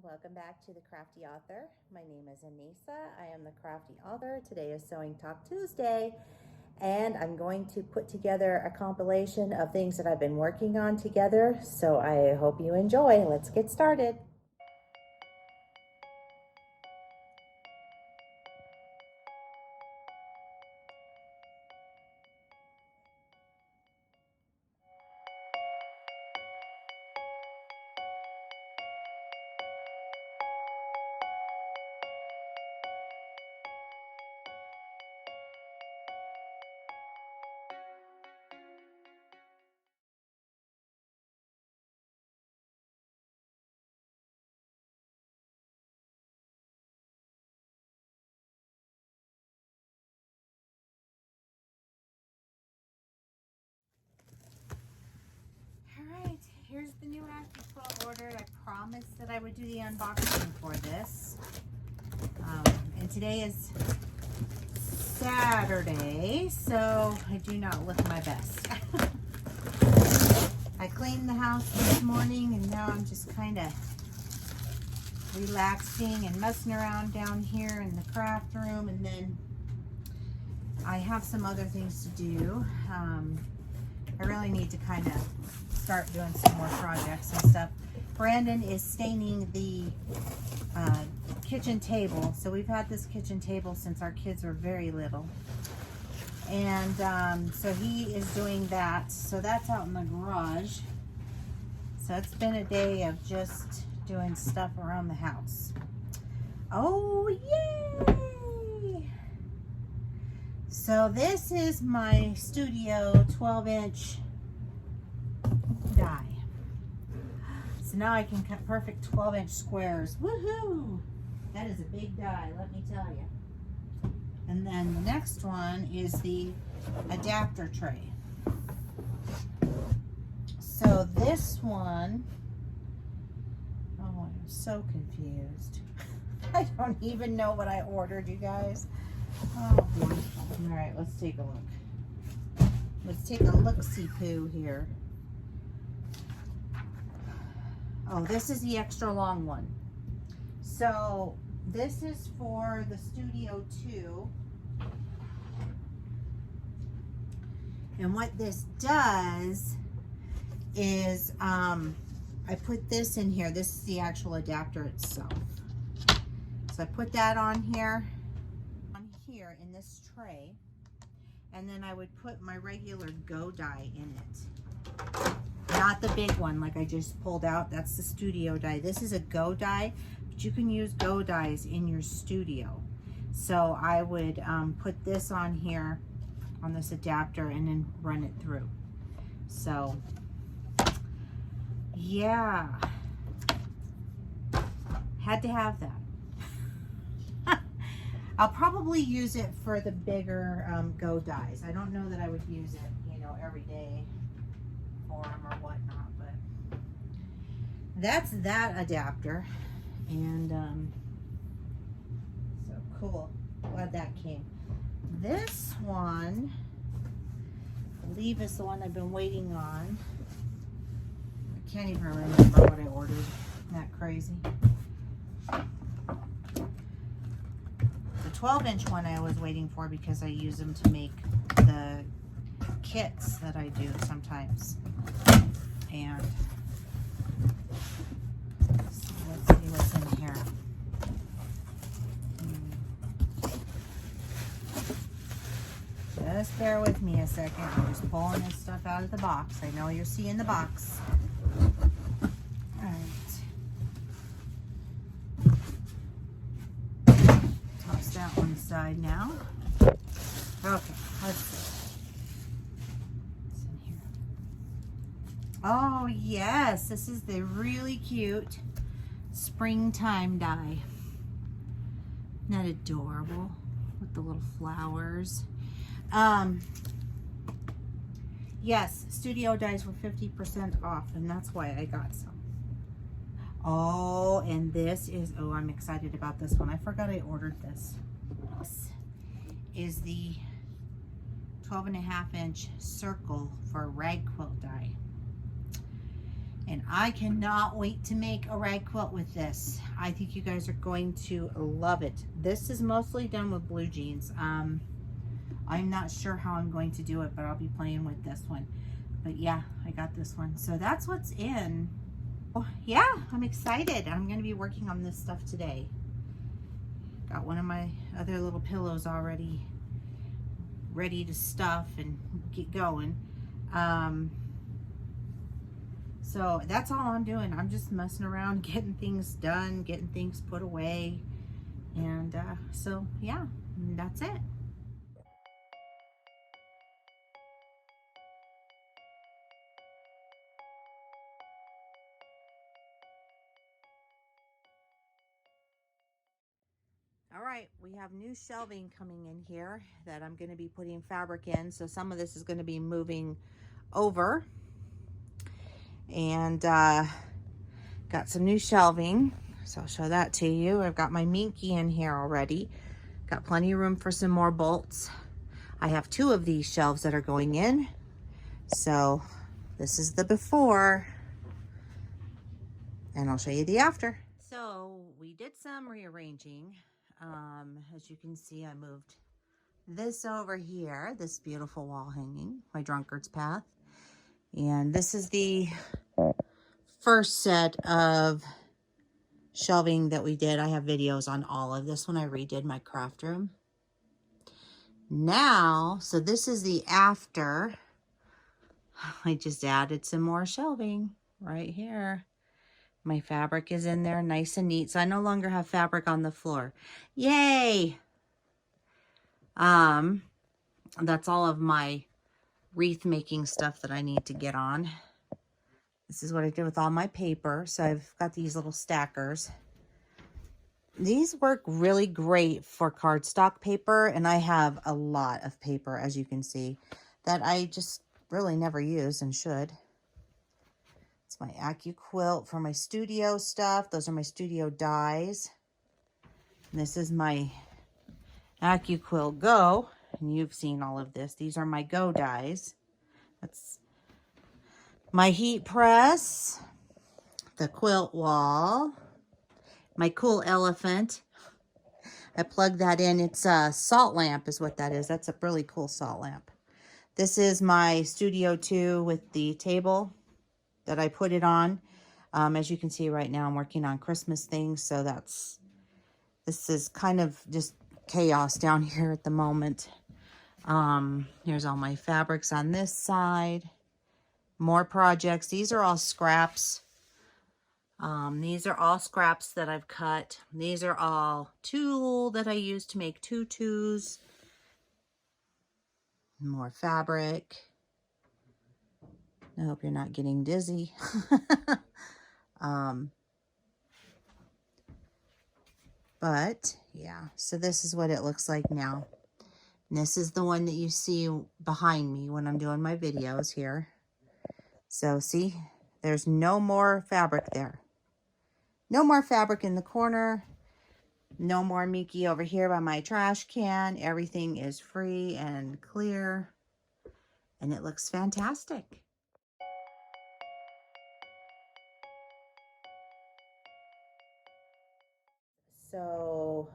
welcome back to the Crafty Author. My name is Anissa. I am the Crafty Author. Today is Sewing Talk Tuesday, and I'm going to put together a compilation of things that I've been working on together, so I hope you enjoy. Let's get started. Alright, here's the new AccuQuilt ordered. I promised that I would do the unboxing for this. And today is Saturday, so I do not look my best. I cleaned the house this morning and now I'm just kind of relaxing and messing around down here in the craft room, and then I have some other things to do. I really need to kind of start doing some more projects and stuff. Brandon is staining the kitchen table. So we've had this kitchen table since our kids were very little. And so he is doing that. So that's out in the garage. So it's been a day of just doing stuff around the house. Oh, yay! So this is my Studio 12-inch die. So now I can cut perfect 12-inch squares. Woohoo! That is a big die, let me tell you. And then the next one is the adapter tray. So this one, oh, I'm so confused. I don't even know what I ordered, you guys. Oh boy. All right, let's take a look. Let's take a look-see-poo here. Oh, this is the extra long one. So this is for the Studio 2. And what this does is I put this in here. This is the actual adapter itself. So I put that on here in this tray, and then I would put my regular Go die in it. Not the big one like I just pulled out. That's the Studio die. This is a Go die, but you can use Go dies in your Studio. So I would put this on here on this adapter and then run it through. So yeah, had to have that. I'll probably use it for the bigger Go dies. I don't know that I would use it, you know, every day for them or whatnot, but that's that adapter. And so cool. Glad that came. This one, I believe, is the one I've been waiting on. I can't even remember what I ordered. Isn't that crazy? The 12-inch one I was waiting for because I use them to make the kits that I do sometimes. And let's see what's in here. Just bear with me a second. I'm just pulling this stuff out of the box. I know you're seeing the box. All right. Toss that one aside now. Okay, let's see. What's in here? Oh, yes. This is the really cute springtime die. Isn't that adorable? With the little flowers. Yes, Studio dies were 50% off, and that's why I got some. Oh, and this is, oh, I'm excited about this one. I forgot I ordered this. This is the 12.5-inch circle for rag quilt die. And I cannot wait to make a rag quilt with this. I think you guys are going to love it. This is mostly done with blue jeans. I'm not sure how I'm going to do it, but I'll be playing with this one. But yeah, I got this one. So that's what's in. Oh, yeah, I'm excited. I'm going to be working on this stuff today. Got one of my other little pillows already ready to stuff and get going. So that's all I'm doing. I'm just messing around, getting things done, getting things put away. And so yeah, that's it. All right, we have new shelving coming in here that I'm going to be putting fabric in. So some of this is going to be moving over. And got some new shelving. So I'll show that to you. I've got my Minky in here already. Got plenty of room for some more bolts. I have 2 of these shelves that are going in. So this is the before. And I'll show you the after. So we did some rearranging. As you can see, I moved this over here, this beautiful wall hanging, my drunkard's path. And this is the first set of shelving that we did. I have videos on all of this when I redid my craft room. Now, so this is the after. I just added some more shelving right here. My fabric is in there nice and neat. So I no longer have fabric on the floor. Yay! That's all of my wreath making stuff that I need to get on. This is what I did with all my paper. So I've got these little stackers. These work really great for cardstock paper, and I have a lot of paper, as you can see, that I just really never use and should. It's my AccuQuilt for my studio stuff. Those are my studio dies. And this is my AccuQuilt Go, and you've seen all of this. These are my Go dies. That's my heat press, the quilt wall, my cool elephant. I plugged that in. It's a salt lamp is what that is. That's a really cool salt lamp. This is my Studio 2 with the table that I put it on. As you can see right now, I'm working on Christmas things. So this is kind of just chaos down here at the moment. Here's all my fabrics on this side. More projects. These are all scraps. These are all scraps that I've cut. These are all tulle that I use to make tutus. More fabric. I hope you're not getting dizzy. But yeah, so this is what it looks like now. And this is the one that you see behind me when I'm doing my videos here. So see, there's no more fabric there. No more fabric in the corner. No more Mickey over here by my trash can. Everything is free and clear. And it looks fantastic. So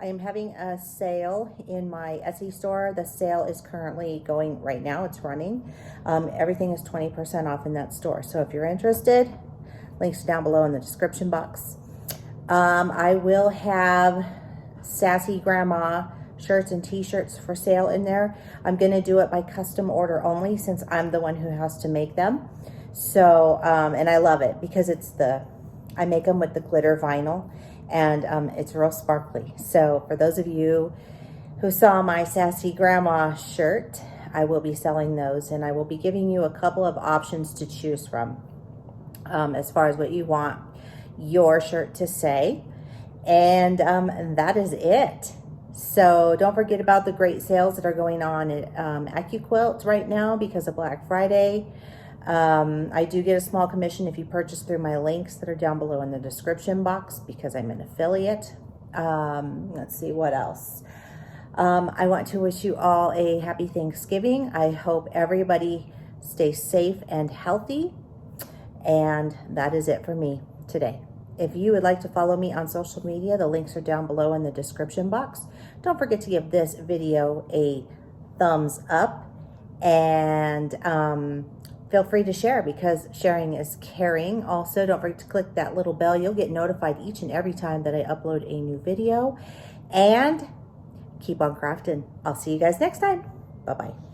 I am having a sale in my Etsy store. The sale is currently going right now. It's running. Everything is 20% off in that store. So if you're interested, links down below in the description box. I will have Sassy Grandma shirts and t-shirts for sale in there. I'm going to do it by custom order only since I'm the one who has to make them. So, and I love it because I make them with the glitter vinyl. And it's real sparkly. So for those of you who saw my Sassy Grandma shirt, I will be selling those. And I will be giving you a couple of options to choose from as far as what you want your shirt to say. And that is it. So don't forget about the great sales that are going on at AccuQuilt right now because of Black Friday. I do get a small commission if you purchase through my links that are down below in the description box because I'm an affiliate. Let's see what else. I want to wish you all a happy Thanksgiving. I hope everybody stays safe and healthy. And that is it for me today. If you would like to follow me on social media, the links are down below in the description box. Don't forget to give this video a thumbs up, and feel free to share, because sharing is caring. Also, don't forget to click that little bell. You'll get notified each and every time that I upload a new video. And keep on crafting. I'll see you guys next time. Bye-bye.